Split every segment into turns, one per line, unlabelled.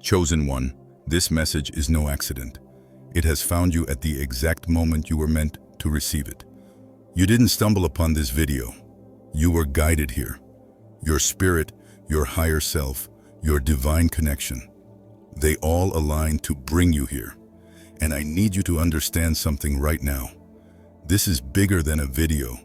Chosen one, this message is no accident. It has found you at the exact moment you were meant to receive it. You didn't stumble upon this video. You were guided here. Your spirit, your higher self, your divine connection, they all align to bring you here. And I need you to understand something right now. This is bigger than a video.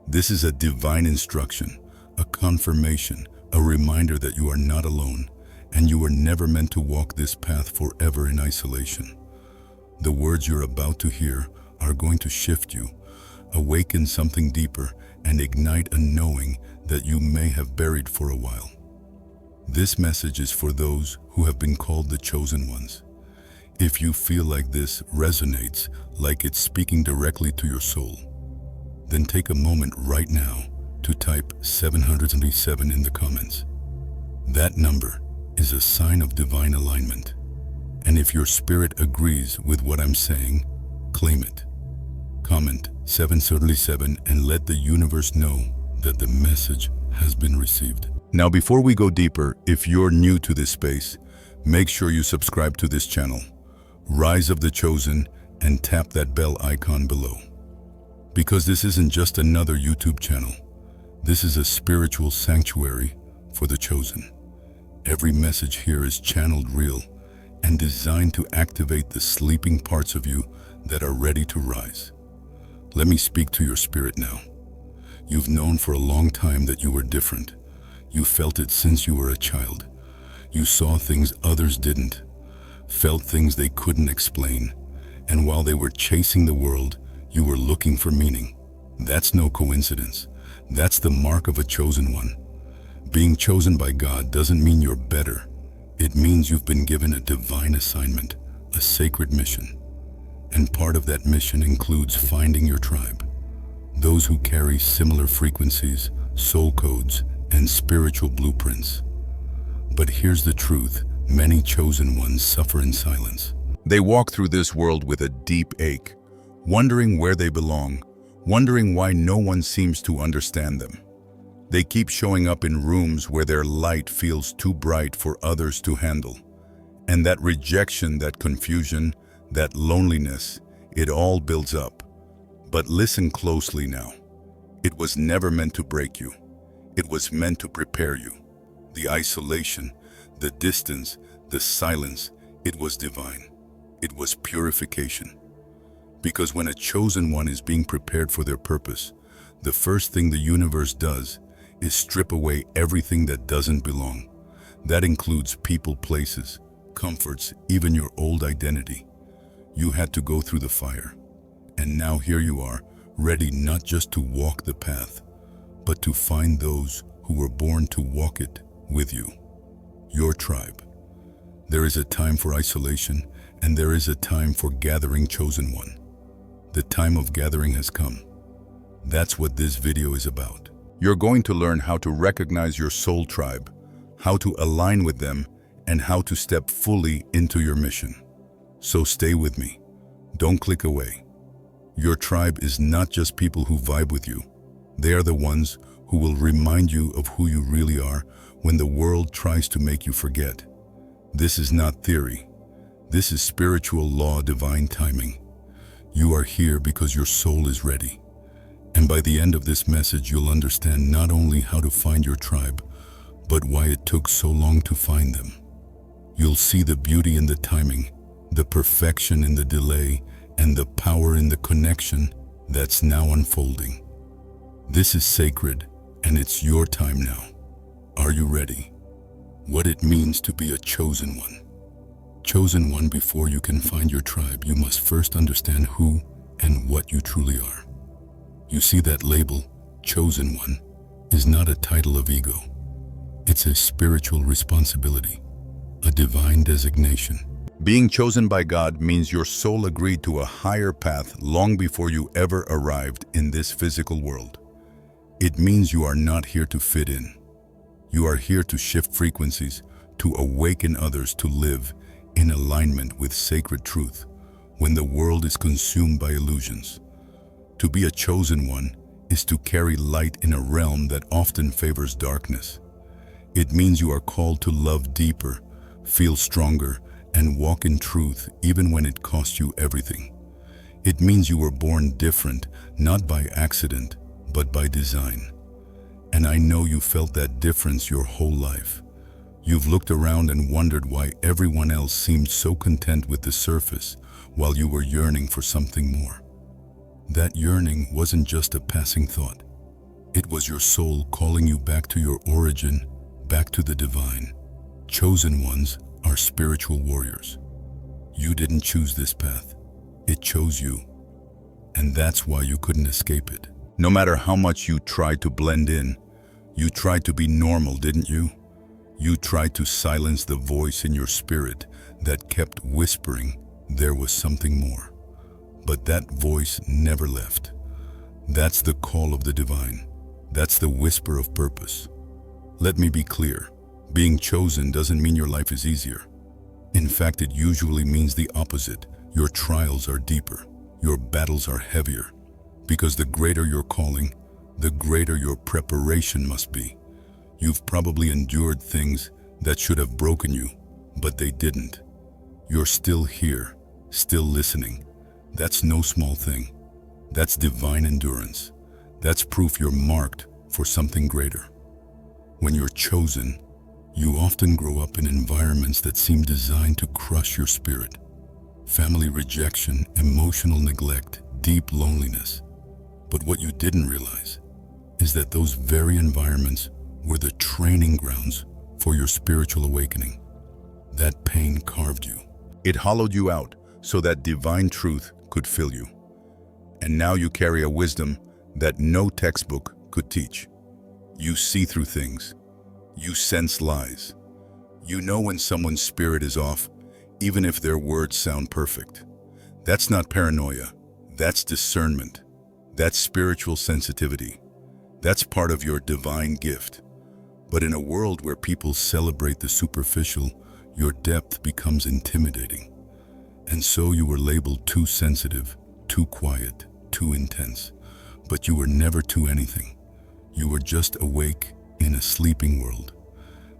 This is a divine instruction, a confirmation, a reminder that you are not alone, and you were never meant to walk this path forever in isolation. The words you're about to hear are going to shift you, awaken something deeper, and ignite a knowing that you may have buried for a while. This message is for those who have been called the chosen ones. If you feel like this resonates, like it's speaking directly to your soul, then take a moment right now to type 777 in the comments. That number is a sign of divine alignment. And if your spirit agrees with what I'm saying, claim it. Comment 777 and let the universe know that the message has been received. Now, before we go deeper, if you're new to this space, make sure you subscribe to this channel, Rise of the Chosen, and tap that bell icon below. Because this isn't just another YouTube channel. This is a spiritual sanctuary for the chosen. Every message here is channeled real and designed to activate the sleeping parts of you that are ready to rise. Let me speak to your spirit now. You've known for a long time that you were different. You felt it since you were a child. You saw things others didn't, felt things they couldn't explain, and while they were chasing the world, you were looking for meaning. That's no coincidence. That's the mark of a chosen one. Being chosen by God doesn't mean you're better. It means you've been given a divine assignment, a sacred mission. And part of that mission includes finding your tribe, those who carry similar frequencies, soul codes, and spiritual blueprints. But here's the truth, many chosen ones suffer in silence. They walk through this world with a deep ache, wondering where they belong, wondering why no one seems to understand them. They keep showing up in rooms where their light feels too bright for others to handle. And that rejection, that confusion, that loneliness, it all builds up. But listen closely now. It was never meant to break you. It was meant to prepare you. The isolation, the distance, the silence, it was divine. It was purification. Because when a chosen one is being prepared for their purpose, the first thing the universe does is strip away everything that doesn't belong. That includes people, places, comforts, even your old identity. You had to go through the fire. And now here you are, ready not just to walk the path, but to find those who were born to walk it with you. Your tribe. There is a time for isolation, and there is a time for gathering chosen one. The time of gathering has come. That's what this video is about. You're going to learn how to recognize your soul tribe, how to align with them, and how to step fully into your mission. So stay with me. Don't click away. Your tribe is not just people who vibe with you. They are the ones who will remind you of who you really are when the world tries to make you forget. This is not theory. This is spiritual law, divine timing. You are here because your soul is ready. And by the end of this message, you'll understand not only how to find your tribe, but why it took so long to find them. You'll see the beauty in the timing, the perfection in the delay, and the power in the connection that's now unfolding. This is sacred, and it's your time now. Are you ready? What it means to be a chosen one. Chosen one, before you can find your tribe, you must first understand who and what you truly are. You see, that label, chosen one, is not a title of ego. It's a spiritual responsibility, a divine designation. Being chosen by God means your soul agreed to a higher path long before you ever arrived in this physical world. It means you are not here to fit in. You are here to shift frequencies, to awaken others to live in alignment with sacred truth when the world is consumed by illusions. To be a chosen one is to carry light in a realm that often favors darkness. It means you are called to love deeper, feel stronger, and walk in truth even when it costs you everything. It means you were born different, not by accident, but by design. And I know you felt that difference your whole life. You've looked around and wondered why everyone else seemed so content with the surface while you were yearning for something more. That yearning wasn't just a passing thought. It was your soul calling you back to your origin, back to the divine. Chosen ones are spiritual warriors. You didn't choose this path. It chose you. And that's why you couldn't escape it. No matter how much you tried to blend in, you tried to be normal, didn't you? You tried to silence the voice in your spirit that kept whispering there was something more. But that voice never left. That's the call of the divine. That's the whisper of purpose. Let me be clear. Being chosen doesn't mean your life is easier. In fact, it usually means the opposite. Your trials are deeper. Your battles are heavier. Because the greater your calling, the greater your preparation must be. You've probably endured things that should have broken you, but they didn't. You're still here, still listening. That's no small thing. That's divine endurance. That's proof you're marked for something greater. When you're chosen, you often grow up in environments that seem designed to crush your spirit. Family rejection, emotional neglect, deep loneliness. But what you didn't realize is that those very environments were the training grounds for your spiritual awakening. That pain carved you. It hollowed you out so that divine truth could fill you. And now you carry a wisdom that no textbook could teach. You see through things. You sense lies. You know when someone's spirit is off, even if their words sound perfect. That's not paranoia. That's discernment. That's spiritual sensitivity. That's part of your divine gift. But in a world where people celebrate the superficial, your depth becomes intimidating. And so you were labeled too sensitive, too quiet, too intense. But you were never too anything. You were just awake in a sleeping world.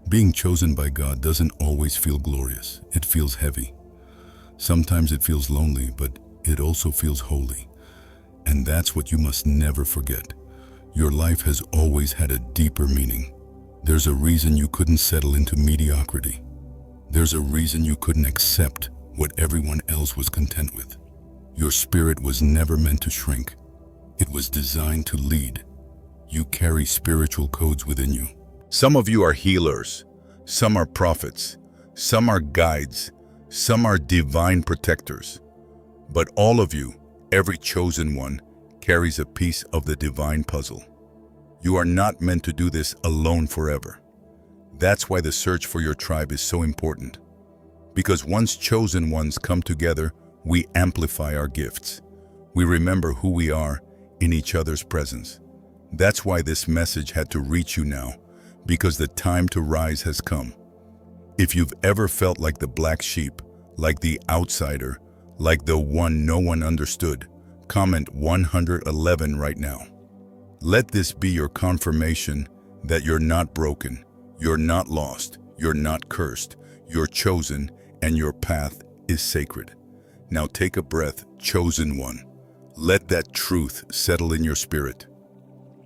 Being chosen by God doesn't always feel glorious. It feels heavy. Sometimes it feels lonely, but it also feels holy. And that's what you must never forget. Your life has always had a deeper meaning. There's a reason you couldn't settle into mediocrity. There's a reason you couldn't accept what everyone else was content with. Your spirit was never meant to shrink. It was designed to lead. You carry spiritual codes within you. Some of you are healers. Some are prophets. Some are guides. Some are divine protectors. But all of you, every chosen one, carries a piece of the divine puzzle. You are not meant to do this alone forever. That's why the search for your tribe is so important. Because once chosen ones come together, we amplify our gifts. We remember who we are in each other's presence. That's why this message had to reach you now, because the time to rise has come. If you've ever felt like the black sheep, like the outsider, like the one no one understood, comment 111 right now. Let this be your confirmation that you're not broken, you're not lost, you're not cursed, you're chosen, and your path is sacred. Now take a breath, chosen one. Let that truth settle in your spirit.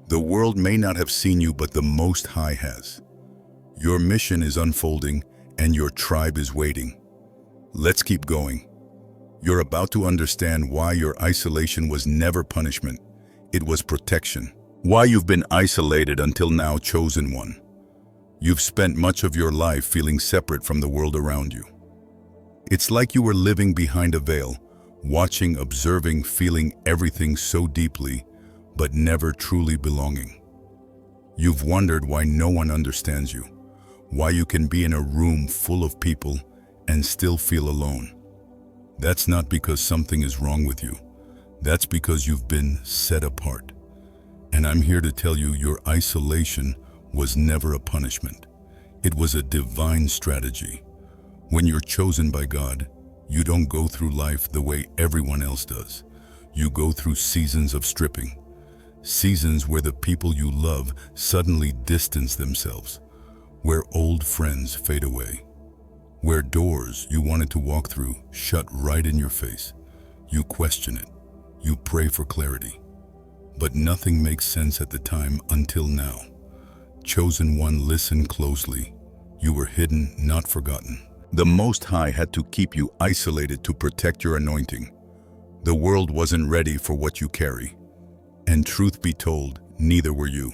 The world may not have seen you, but the Most High has. Your mission is unfolding, and your tribe is waiting. Let's keep going. You're about to understand why your isolation was never punishment. It was protection. Why you've been isolated until now, chosen one. You've spent much of your life feeling separate from the world around you. It's like you were living behind a veil, watching, observing, feeling everything so deeply, but never truly belonging. You've wondered why no one understands you, why you can be in a room full of people and still feel alone. That's not because something is wrong with you. That's because you've been set apart. And I'm here to tell you your isolation was never a punishment. It was a divine strategy. When you're chosen by God, you don't go through life the way everyone else does. You go through seasons of stripping. Seasons where the people you love suddenly distance themselves, where old friends fade away, where doors you wanted to walk through shut right in your face. You question it. You pray for clarity. But nothing makes sense at the time until now. Chosen one, listen closely. You were hidden, not forgotten. The Most High had to keep you isolated to protect your anointing. The world wasn't ready for what you carry. And truth be told, neither were you.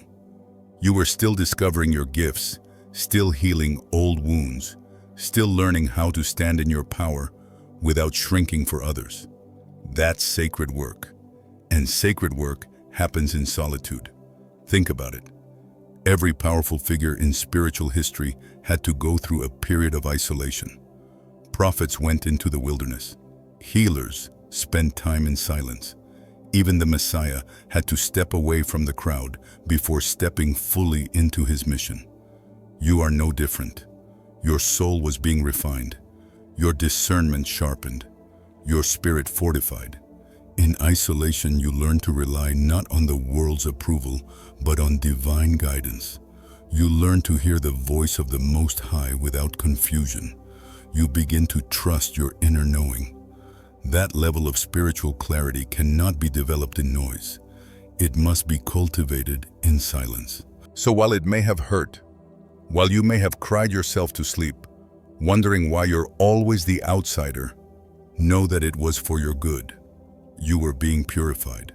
You were still discovering your gifts, still healing old wounds, still learning how to stand in your power without shrinking for others. That's sacred work. And sacred work happens in solitude. Think about it. Every powerful figure in spiritual history had to go through a period of isolation. Prophets went into the wilderness. Healers spent time in silence. Even the Messiah had to step away from the crowd before stepping fully into his mission. You are no different. Your soul was being refined, your discernment sharpened, your spirit fortified. In isolation, you learn to rely not on the world's approval, but on divine guidance. You learn to hear the voice of the Most High without confusion. You begin to trust your inner knowing. That level of spiritual clarity cannot be developed in noise. It must be cultivated in silence. So while it may have hurt, while you may have cried yourself to sleep, wondering why you're always the outsider, know that it was for your good. You were being purified.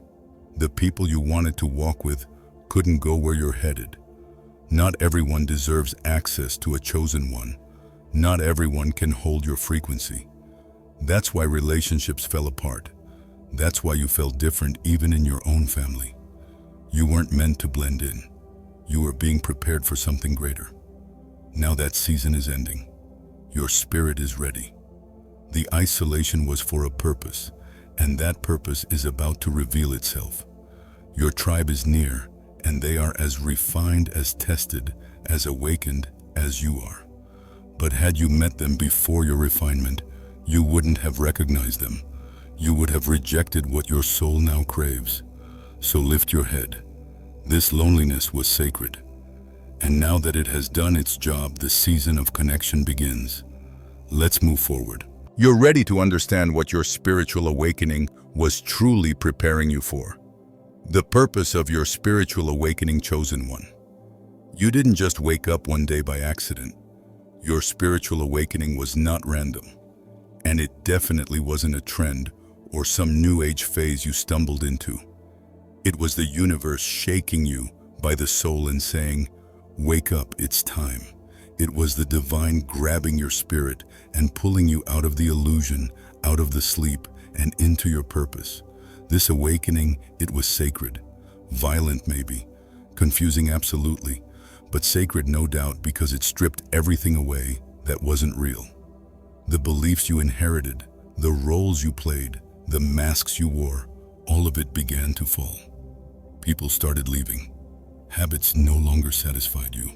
The people you wanted to walk with couldn't go where you're headed. Not everyone deserves access to a chosen one. Not everyone can hold your frequency. That's why relationships fell apart. That's why you felt different even in your own family. You weren't meant to blend in. You were being prepared for something greater. Now that season is ending. Your spirit is ready. The isolation was for a purpose, and that purpose is about to reveal itself. Your tribe is near, and they are as refined, as tested, as awakened as you are. But had you met them before your refinement, you wouldn't have recognized them. You would have rejected what your soul now craves. So lift your head. This loneliness was sacred. And now that it has done its job, the season of connection begins. Let's move forward. You're ready to understand what your spiritual awakening was truly preparing you for. The purpose of your spiritual awakening, chosen one. You didn't just wake up one day by accident. Your spiritual awakening was not random. And it definitely wasn't a trend or some new age phase you stumbled into. It was the universe shaking you by the soul and saying, "Wake up, it's time." It was the divine grabbing your spirit and pulling you out of the illusion, out of the sleep, and into your purpose. This awakening, it was sacred. Violent maybe, confusing absolutely, but sacred no doubt because it stripped everything away that wasn't real. The beliefs you inherited, the roles you played, the masks you wore, all of it began to fall. People started leaving. Habits no longer satisfied you.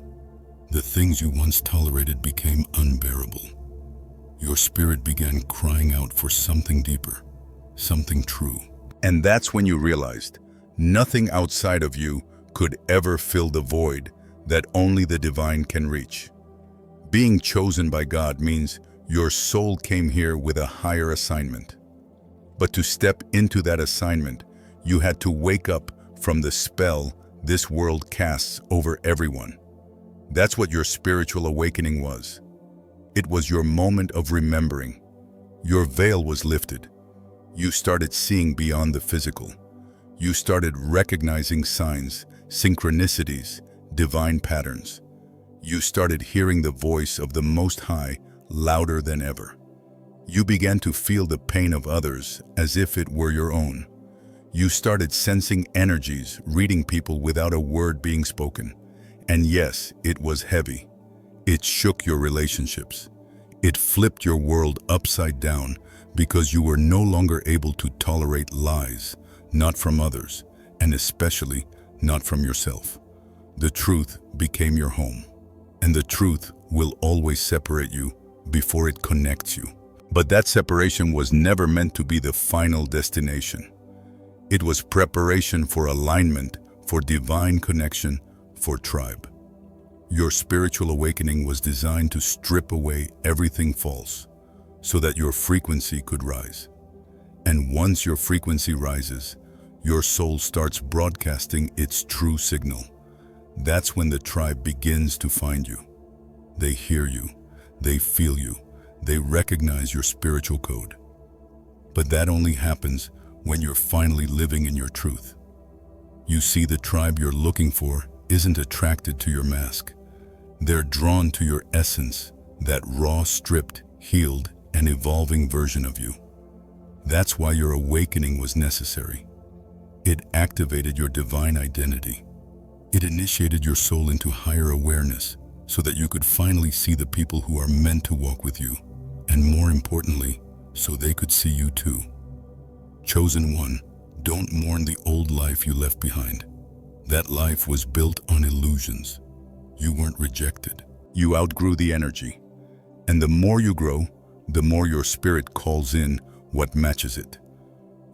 The things you once tolerated became unbearable. Your spirit began crying out for something deeper, something true. And that's when you realized nothing outside of you could ever fill the void that only the divine can reach. Being chosen by God means your soul came here with a higher assignment. But to step into that assignment, you had to wake up from the spell this world casts over everyone. That's what your spiritual awakening was. It was your moment of remembering. Your veil was lifted. You started seeing beyond the physical. You started recognizing signs, synchronicities, divine patterns. You started hearing the voice of the Most High louder than ever. You began to feel the pain of others as if it were your own. You started sensing energies, reading people without a word being spoken. And yes, it was heavy. It shook your relationships. It flipped your world upside down because you were no longer able to tolerate lies, not from others, and especially not from yourself. The truth became your home, and the truth will always separate you before it connects you. But that separation was never meant to be the final destination. It was preparation for alignment, for divine connection, for tribe. Your spiritual awakening was designed to strip away everything false so that your frequency could rise. And once your frequency rises, your soul starts broadcasting its true signal. That's when the tribe begins to find you. They hear you, they feel you, they recognize your spiritual code. But that only happens when you're finally living in your truth. You see, the tribe you're looking for isn't attracted to your mask. They're drawn to your essence, that raw, stripped, healed, and evolving version of you. That's why your awakening was necessary. It activated your divine identity. It initiated your soul into higher awareness so that you could finally see the people who are meant to walk with you, and more importantly, so they could see you too. Chosen one, don't mourn the old life you left behind. That life was built on illusions. You weren't rejected. You outgrew the energy. And the more you grow, the more your spirit calls in what matches it.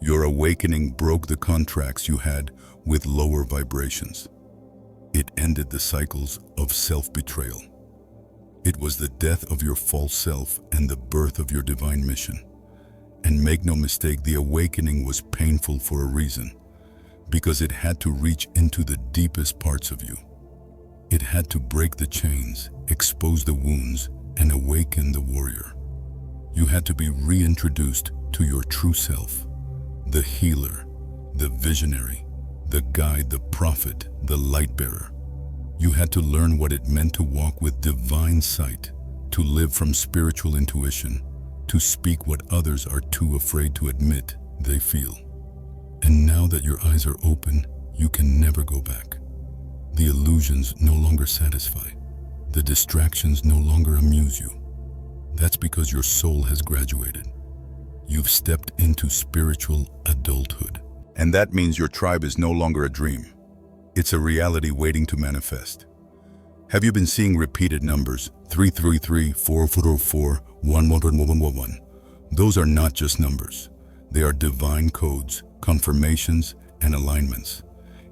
Your awakening broke the contracts you had with lower vibrations. It ended the cycles of self-betrayal. It was the death of your false self and the birth of your divine mission. And make no mistake, the awakening was painful for a reason, because it had to reach into the deepest parts of you. It had to break the chains, expose the wounds, and awaken the warrior. You had to be reintroduced to your true self, the healer, the visionary, the guide, the prophet, the light bearer. You had to learn what it meant to walk with divine sight, to live from spiritual intuition, to speak what others are too afraid to admit they feel. And now that your eyes are open, you can never go back. The illusions no longer satisfy. The distractions no longer amuse you. That's because your soul has graduated. You've stepped into spiritual adulthood. And that means your tribe is no longer a dream. It's a reality waiting to manifest. Have you been seeing repeated numbers, 333, 444, 11111? Those are not just numbers. They are divine codes, confirmations, and alignments.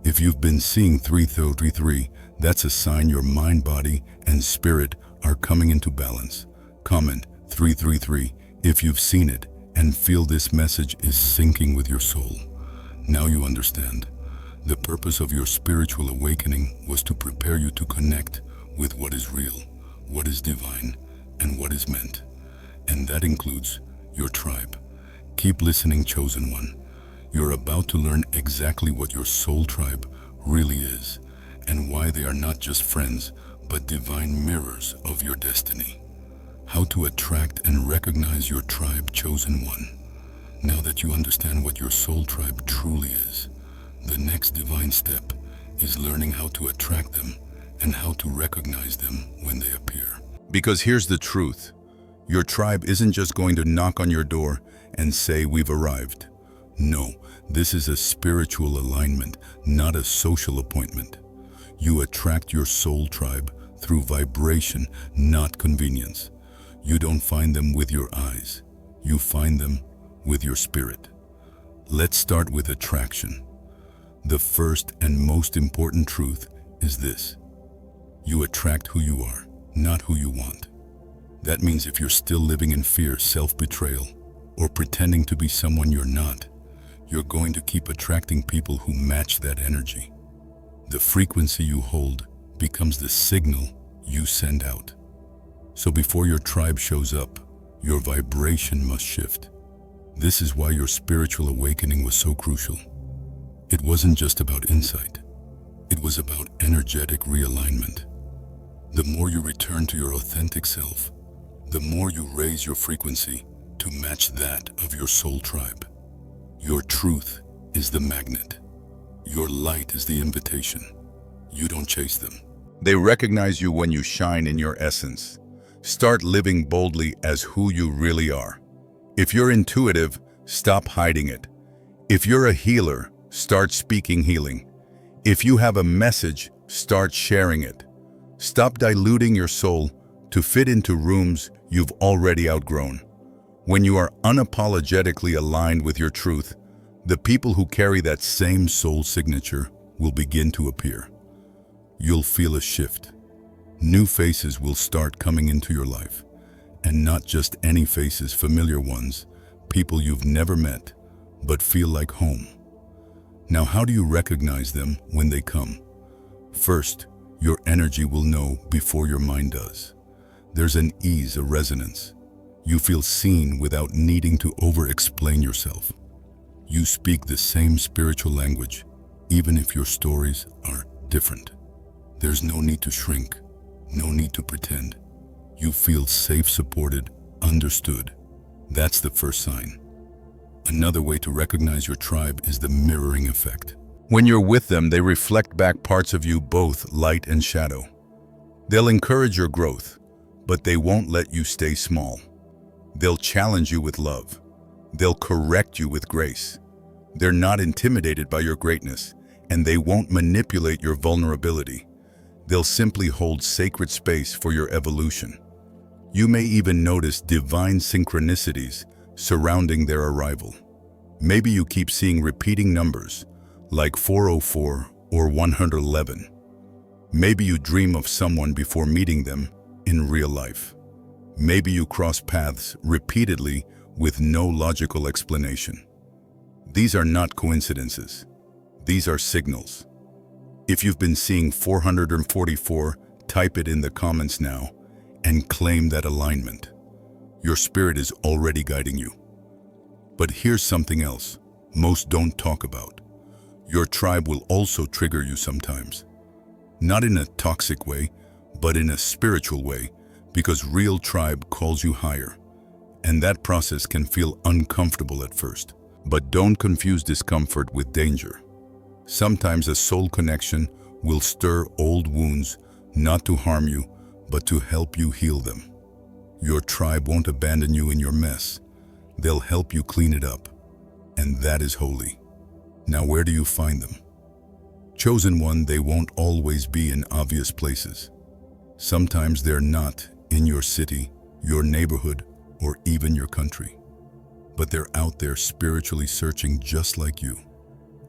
If you've been seeing 333, that's a sign your mind, body, and spirit are coming into balance. Comment 333 if you've seen it and feel this message is syncing with your soul. Now you understand. The purpose of your spiritual awakening was to prepare you to connect with what is real, what is divine, and what is meant. And that includes your tribe. Keep listening, chosen one. You're about to learn exactly what your soul tribe really is, and why they are not just friends, but divine mirrors of your destiny. How to attract and recognize your tribe, chosen one. Now that you understand what your soul tribe truly is, the next divine step is learning how to attract them and how to recognize them when they appear. Because here's the truth. Your tribe isn't just going to knock on your door and say, "We've arrived." No, this is a spiritual alignment, not a social appointment. You attract your soul tribe through vibration, not convenience. You don't find them with your eyes. You find them with your spirit. Let's start with attraction. The first and most important truth is this. You attract who you are, not who you want. That means if you're still living in fear, self-betrayal, or pretending to be someone you're not, you're going to keep attracting people who match that energy. The frequency you hold becomes the signal you send out. So before your tribe shows up, your vibration must shift. This is why your spiritual awakening was so crucial. It wasn't just about insight. It was about energetic realignment. The more you return to your authentic self, the more you raise your frequency to match that of your soul tribe. Your truth is the magnet. Your light is the invitation. You don't chase them. They recognize you when you shine in your essence. Start living boldly as who you really are. If you're intuitive, stop hiding it. If you're a healer, start speaking healing. If you have a message, start sharing it. Stop diluting your soul to fit into rooms you've already outgrown. When you are unapologetically aligned with your truth, the people who carry that same soul signature will begin to appear. You'll feel a shift. New faces will start coming into your life. And not just any faces, familiar ones, people you've never met, but feel like home. Now, how do you recognize them when they come? First, your energy will know before your mind does. There's an ease, a resonance. You feel seen without needing to over-explain yourself. You speak the same spiritual language, even if your stories are different. There's no need to shrink, no need to pretend. You feel safe, supported, understood. That's the first sign. Another way to recognize your tribe is the mirroring effect. When you're with them, they reflect back parts of you, both light and shadow. They'll encourage your growth, but they won't let you stay small. They'll challenge you with love. They'll correct you with grace. They're not intimidated by your greatness, and they won't manipulate your vulnerability. They'll simply hold sacred space for your evolution. You may even notice divine synchronicities surrounding their arrival. Maybe you keep seeing repeating numbers, like 404 or 111. Maybe you dream of someone before meeting them in real life. Maybe you cross paths repeatedly with no logical explanation. These are not coincidences. These are signals. If you've been seeing 444, type it in the comments now and claim that alignment. Your spirit is already guiding you. But here's something else most don't talk about. Your tribe will also trigger you sometimes. Not in a toxic way, but in a spiritual way, because real tribe calls you higher. And that process can feel uncomfortable at first. But don't confuse discomfort with danger. Sometimes a soul connection will stir old wounds, not to harm you, but to help you heal them. Your tribe won't abandon you in your mess. They'll help you clean it up. And that is holy. Now, where do you find them? Chosen one, they won't always be in obvious places. Sometimes they're not in your city, your neighborhood, or even your country. But they're out there spiritually searching just like you.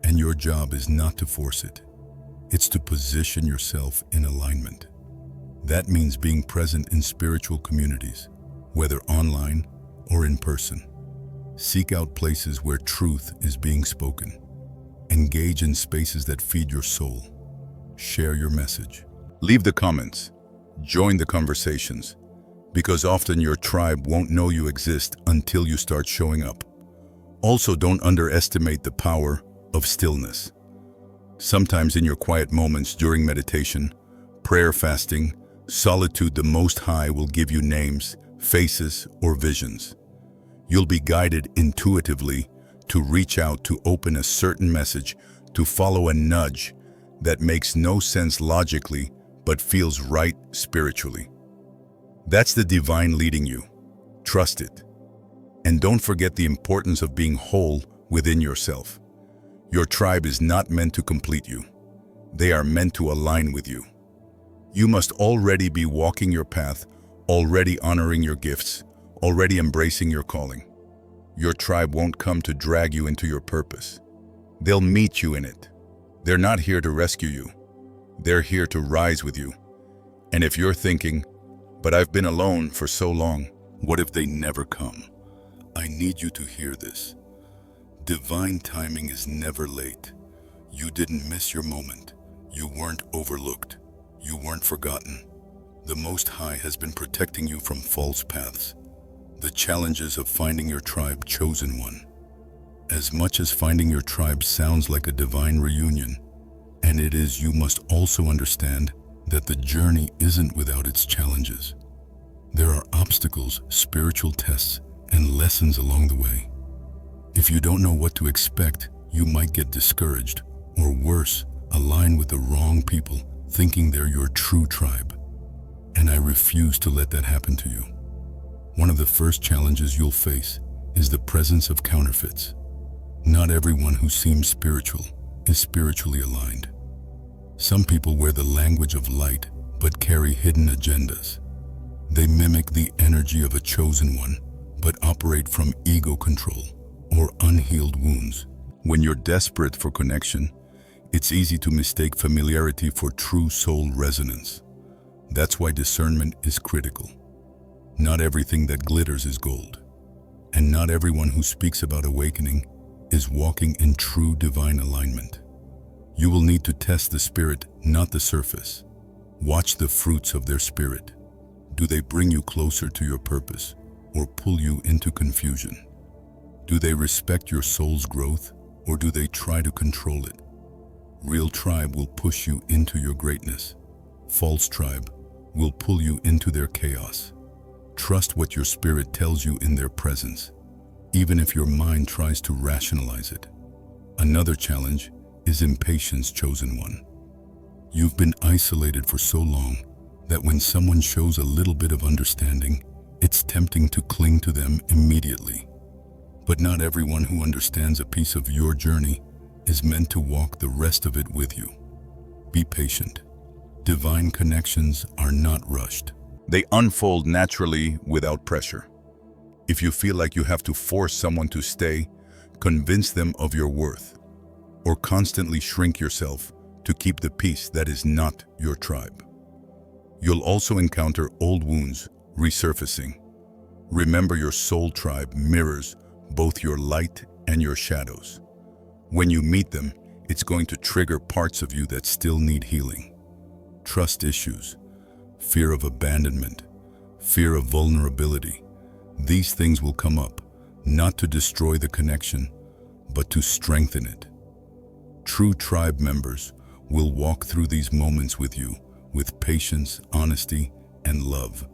And your job is not to force it. It's to position yourself in alignment. That means being present in spiritual communities, whether online or in person. Seek out places where truth is being spoken. Engage in spaces that feed your soul. Share your message. Leave the comments. Join the conversations. Because often your tribe won't know you exist until you start showing up. Also, don't underestimate the power of stillness. Sometimes in your quiet moments during meditation, prayer, fasting, solitude, the Most High will give you names, faces, or visions. You'll be guided intuitively to reach out, to open a certain message, to follow a nudge that makes no sense logically but feels right spiritually. That's the divine leading you. Trust it. And don't forget the importance of being whole within yourself. Your tribe is not meant to complete you. They are meant to align with you. You must already be walking your path, already honoring your gifts, already embracing your calling. Your tribe won't come to drag you into your purpose. They'll meet you in it. They're not here to rescue you. They're here to rise with you. And if you're thinking, but I've been alone for so long, what if they never come? I need you to hear this. Divine timing is never late. You didn't miss your moment. You weren't overlooked. You weren't forgotten. The Most High has been protecting you from false paths. The challenges of finding your tribe, chosen one. As much as finding your tribe sounds like a divine reunion, and it is, you must also understand that the journey isn't without its challenges. There are obstacles, spiritual tests, and lessons along the way. If you don't know what to expect, you might get discouraged, or worse, align with the wrong people, thinking they're your true tribe. And I refuse to let that happen to you. One of the first challenges you'll face is the presence of counterfeits. Not everyone who seems spiritual is spiritually aligned. Some people wear the language of light but carry hidden agendas. They mimic the energy of a chosen one but operate from ego control or unhealed wounds. When you're desperate for connection, it's easy to mistake familiarity for true soul resonance. That's why discernment is critical. Not everything that glitters is gold, and not everyone who speaks about awakening is walking in true divine alignment. You will need to test the spirit, not the surface. Watch the fruits of their spirit. Do they bring you closer to your purpose or pull you into confusion? Do they respect your soul's growth or do they try to control it? Real tribe will push you into your greatness. False tribe will pull you into their chaos. Trust what your spirit tells you in their presence, even if your mind tries to rationalize it. Another challenge is impatience, chosen one. You've been isolated for so long that when someone shows a little bit of understanding, it's tempting to cling to them immediately. But not everyone who understands a piece of your journey is meant to walk the rest of it with you. Be patient. Divine connections are not rushed. They unfold naturally without pressure. If you feel like you have to force someone to stay, convince them of your worth, or constantly shrink yourself to keep the peace that is not your tribe. You'll also encounter old wounds resurfacing. Remember, your soul tribe mirrors both your light and your shadows. When you meet them, it's going to trigger parts of you that still need healing. Trust issues, fear of abandonment, fear of vulnerability. These things will come up, not to destroy the connection, but to strengthen it. True tribe members will walk through these moments with you, with patience, honesty, and love.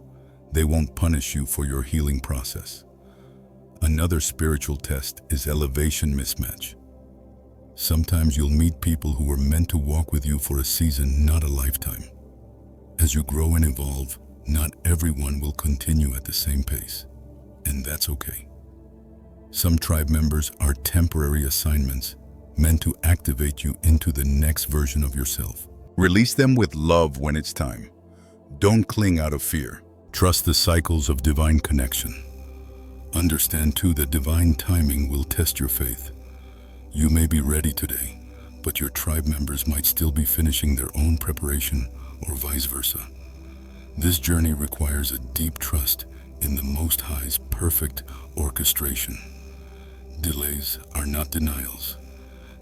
They won't punish you for your healing process. Another spiritual test is elevation mismatch. Sometimes you'll meet people who are meant to walk with you for a season, not a lifetime. As you grow and evolve, not everyone will continue at the same pace, and that's okay. Some tribe members are temporary assignments meant to activate you into the next version of yourself. Release them with love when it's time. Don't cling out of fear. Trust the cycles of divine connection. Understand too that divine timing will test your faith. You may be ready today, but your tribe members might still be finishing their own preparation, or vice versa. This journey requires a deep trust in the Most High's perfect orchestration. Delays are not denials.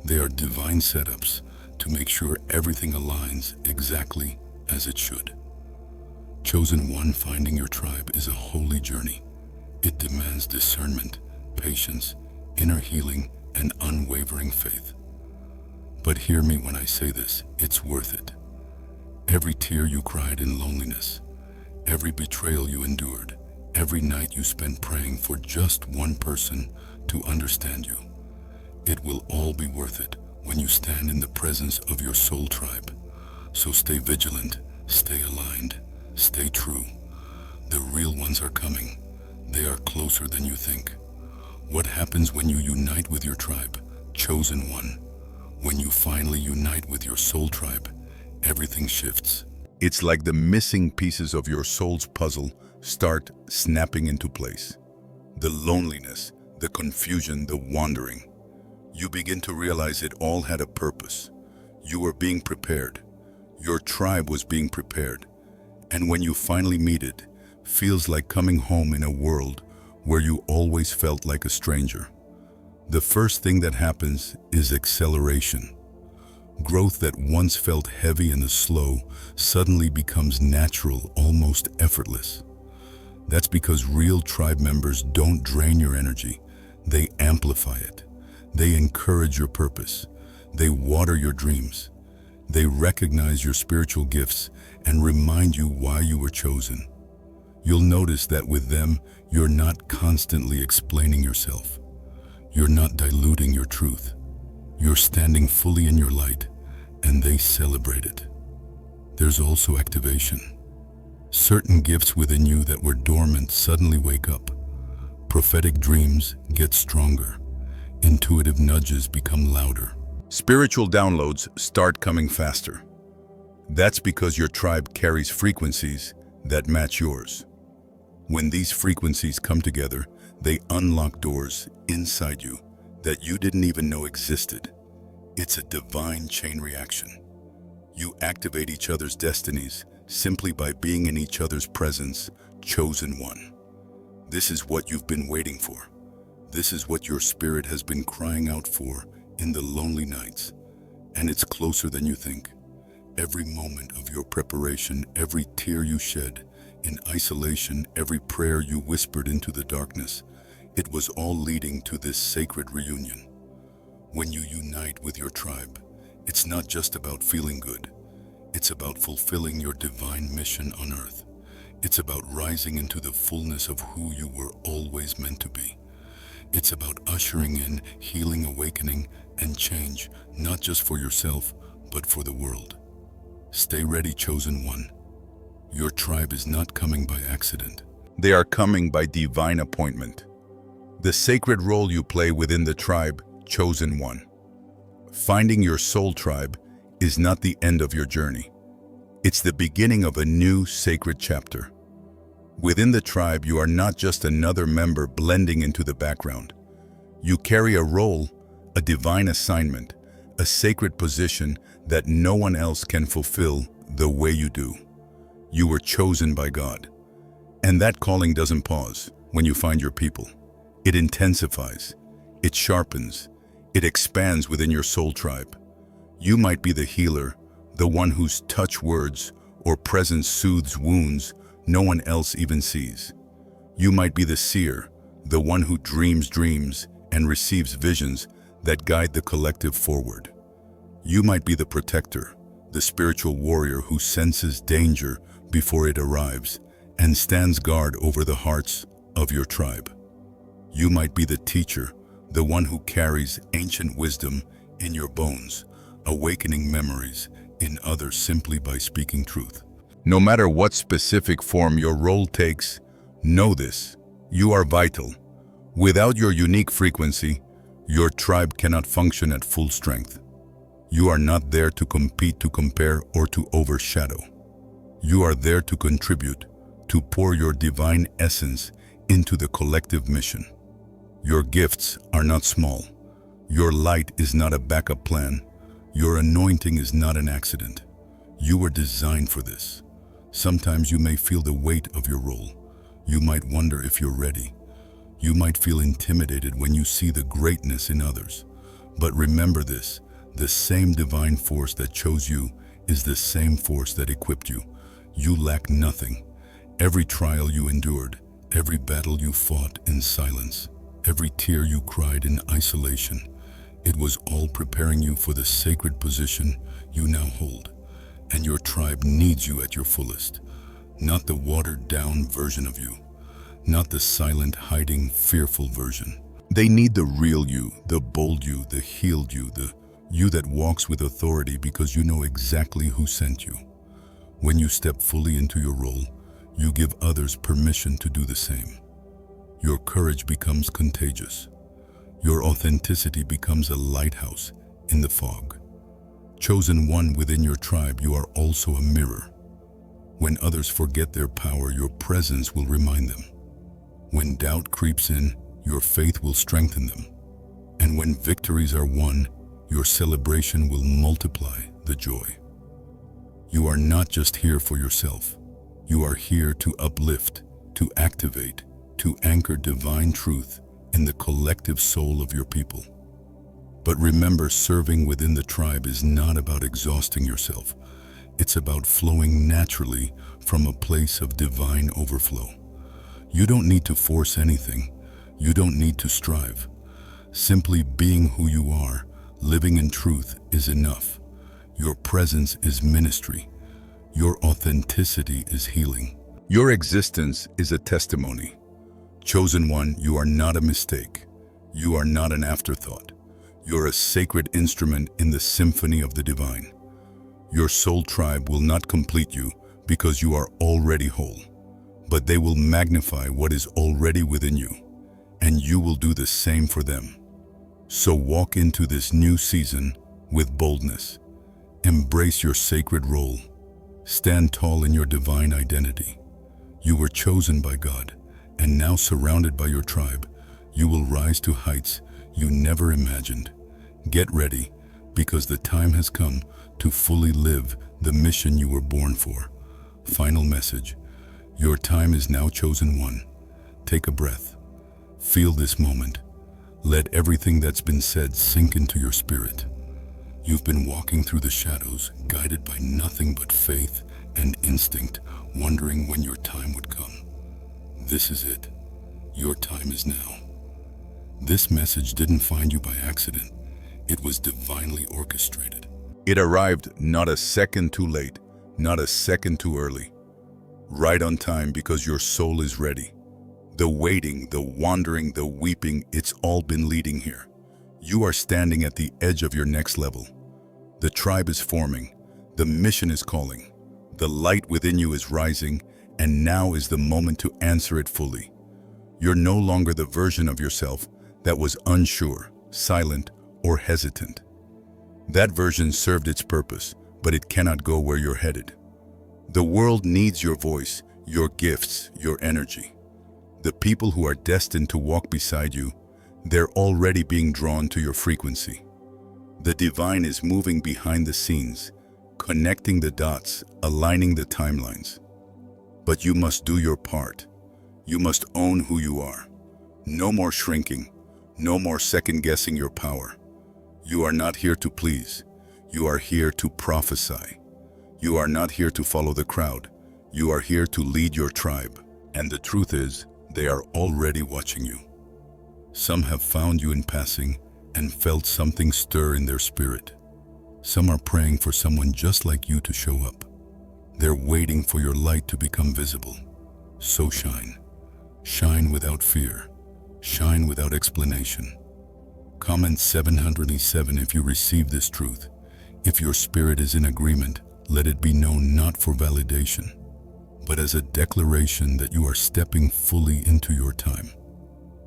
They are divine setups to make sure everything aligns exactly as it should. Chosen one, finding your tribe is a holy journey. It demands discernment, patience, inner healing, and unwavering faith. But hear me when I say this, it's worth it. Every tear you cried in loneliness, every betrayal you endured, every night you spent praying for just one person to understand you, it will all be worth it when you stand in the presence of your soul tribe. So stay vigilant, stay aligned, stay true. The real ones are coming. They are closer than you think. What happens when you unite with your tribe, chosen one? When you finally unite with your soul tribe, everything shifts. It's like the missing pieces of your soul's puzzle start snapping into place. The loneliness, the confusion, the wandering. You begin to realize it all had a purpose. You were being prepared. Your tribe was being prepared. And when you finally meet it, feels like coming home in a world where you always felt like a stranger. The first thing that happens is acceleration. Growth that once felt heavy and slow suddenly becomes natural, almost effortless. That's because real tribe members don't drain your energy, they amplify it. They encourage your purpose. They water your dreams. They recognize your spiritual gifts and remind you why you were chosen. You'll notice that with them, you're not constantly explaining yourself. You're not diluting your truth. You're standing fully in your light, and they celebrate it. There's also activation. Certain gifts within you that were dormant suddenly wake up. Prophetic dreams get stronger. Intuitive nudges become louder. Spiritual downloads start coming faster. That's because your tribe carries frequencies that match yours. When these frequencies come together, they unlock doors inside you that you didn't even know existed. It's a divine chain reaction. You activate each other's destinies, simply by being in each other's presence, chosen one. This is what you've been waiting for. This is what your spirit has been crying out for in the lonely nights, and it's closer than you think. Every moment of your preparation, every tear you shed in isolation, every prayer you whispered into the darkness, it was all leading to this sacred reunion. When you unite with your tribe, it's not just about feeling good. It's about fulfilling your divine mission on earth. It's about rising into the fullness of who you were always meant to be. It's about ushering in healing, awakening, and change, not just for yourself, but for the world. Stay ready, chosen one. Your tribe is not coming by accident. They are coming by divine appointment. The sacred role you play within the tribe, chosen one. Finding your soul tribe is not the end of your journey. It's the beginning of a new sacred chapter. Within the tribe, you are not just another member blending into the background. You carry a role, a divine assignment, a sacred position that no one else can fulfill the way you do. You were chosen by God. And that calling doesn't pause when you find your people. It intensifies, it sharpens, it expands within your soul tribe. You might be the healer, the one whose touch, words, or presence soothes wounds no one else even sees. You might be the seer, the one who dreams dreams and receives visions that guide the collective forward. You might be the protector, the spiritual warrior who senses danger before it arrives and stands guard over the hearts of your tribe. You might be the teacher, the one who carries ancient wisdom in your bones, awakening memories in others simply by speaking truth. No matter what specific form your role takes, know this: you are vital. Without your unique frequency, your tribe cannot function at full strength. You are not there to compete, to compare, or to overshadow. You are there to contribute, to pour your divine essence into the collective mission. Your gifts are not small. Your light is not a backup plan. Your anointing is not an accident. You were designed for this. Sometimes you may feel the weight of your role. You might wonder if you're ready. You might feel intimidated when you see the greatness in others. But remember this: the same divine force that chose you is the same force that equipped you. You lack nothing. Every trial you endured, every battle you fought in silence, every tear you cried in isolation, it was all preparing you for the sacred position you now hold. And your tribe needs you at your fullest. Not the watered-down version of you. Not the silent, hiding, fearful version. They need the real you, the bold you, the healed you, the you that walks with authority because you know exactly who sent you. When you step fully into your role, you give others permission to do the same. Your courage becomes contagious. Your authenticity becomes a lighthouse in the fog. Chosen one within your tribe, you are also a mirror. When others forget their power, your presence will remind them. When doubt creeps in, your faith will strengthen them. And when victories are won, your celebration will multiply the joy. You are not just here for yourself. You are here to uplift, to activate, to anchor divine truth in the collective soul of your people. But remember, serving within the tribe is not about exhausting yourself. It's about flowing naturally from a place of divine overflow. You don't need to force anything. You don't need to strive. Simply being who you are, living in truth, is enough. Your presence is ministry. Your authenticity is healing. Your existence is a testimony. Chosen one, you are not a mistake. You are not an afterthought. You're a sacred instrument in the symphony of the divine. Your soul tribe will not complete you because you are already whole, but they will magnify what is already within you, and you will do the same for them. So walk into this new season with boldness. Embrace your sacred role. Stand tall in your divine identity. You were chosen by God, and now surrounded by your tribe, you will rise to heights you never imagined. Get ready, because the time has come to fully live the mission you were born for. Final message. Your time is now, chosen one. Take a breath. Feel this moment. Let everything that's been said sink into your spirit. You've been walking through the shadows, guided by nothing but faith and instinct, wondering when your time would come. This is it. Your time is now. This message didn't find you by accident. It was divinely orchestrated. It arrived not a second too late, not a second too early. Right on time, because your soul is ready. The waiting, the wandering, the weeping, it's all been leading here. You are standing at the edge of your next level. The tribe is forming. The mission is calling. The light within you is rising, and now is the moment to answer it fully. You're no longer the version of yourself that was unsure, silent, or hesitant. That version served its purpose, but it cannot go where you're headed. The world needs your voice, your gifts, your energy. The people who are destined to walk beside you, they're already being drawn to your frequency. The divine is moving behind the scenes, connecting the dots, aligning the timelines. But you must do your part. You must own who you are. No more shrinking, no more second-guessing your power. You are not here to please. You are here to prophesy. You are not here to follow the crowd. You are here to lead your tribe. And the truth is, they are already watching you. Some have found you in passing and felt something stir in their spirit. Some are praying for someone just like you to show up. They're waiting for your light to become visible. So shine. Shine without fear. Shine without explanation. Comment 707 if you receive this truth. If your spirit is in agreement, let it be known not for validation, but as a declaration that you are stepping fully into your time.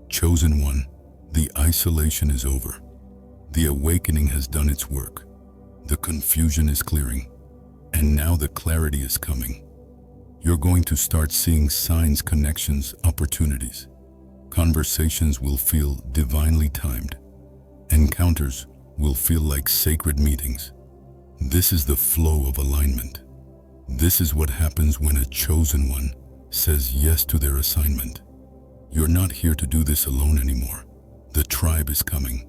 Chosen one, the isolation is over. The awakening has done its work. The confusion is clearing, and now the clarity is coming. You're going to start seeing signs, connections, opportunities. Conversations will feel divinely timed. Encounters will feel like sacred meetings. This is the flow of alignment. This is what happens when a chosen one says yes to their assignment. You're not here to do this alone anymore. The tribe is coming.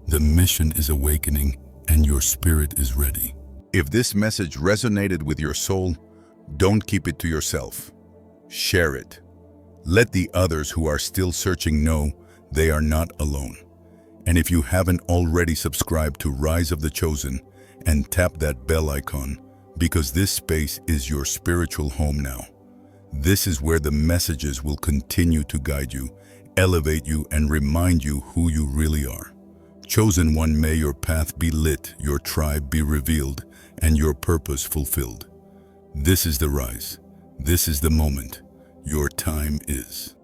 The mission is awakening, and your spirit is ready. If this message resonated with your soul, don't keep it to yourself. Share it. Let the others who are still searching know they are not alone. And if you haven't already subscribed to Rise of the Chosen, and tap that bell icon, because this space is your spiritual home now. This is where the messages will continue to guide you, elevate you, and remind you who you really are. Chosen one, may your path be lit, your tribe be revealed, and your purpose fulfilled. This is the rise. This is the moment. Your time is.